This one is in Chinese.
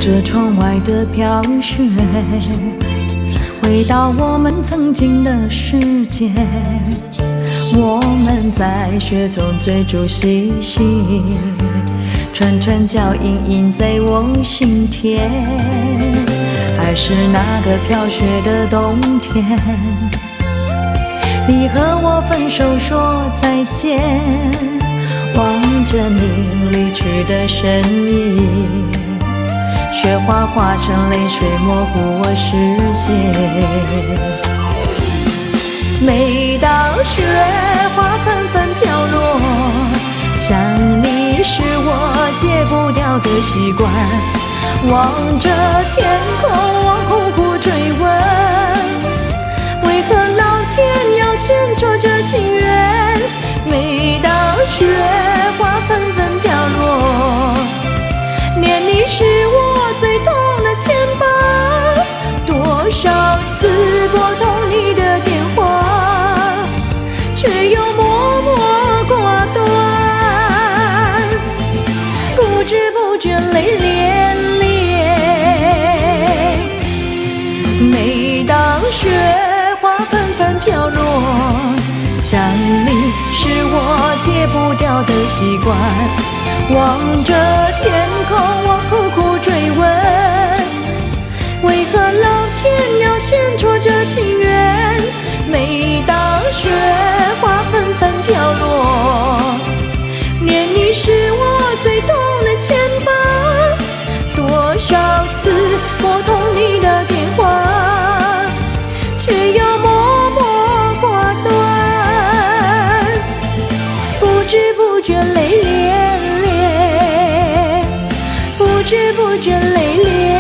着窗外的飘雪，回到我们曾经的世界。我们在雪中追逐嬉戏，串串脚印印在我心田。还是那个飘雪的冬天，你和我分手说再见，望着你离去的身影，雪花化成泪水模糊我视线。每当雪花纷纷飘落，想你是我戒不掉的习惯。望着天空，我苦苦追问，为何老天要牵扯这情缘？每当雪花纷纷飘落，念你是我最痛的牵绊。多少次拨通你的电话，却又默默挂断，不知不觉泪涟涟。每当雪花纷纷飘落，想你是我戒不掉的习惯。望着天空，我苦苦追问，为何老天要牵扯这情缘？每当雪花纷纷飘落，念你是我最痛的牵绊。多少次拨通你的电话，却又默默挂断，不知不觉泪涟涟，不知不觉泪涟。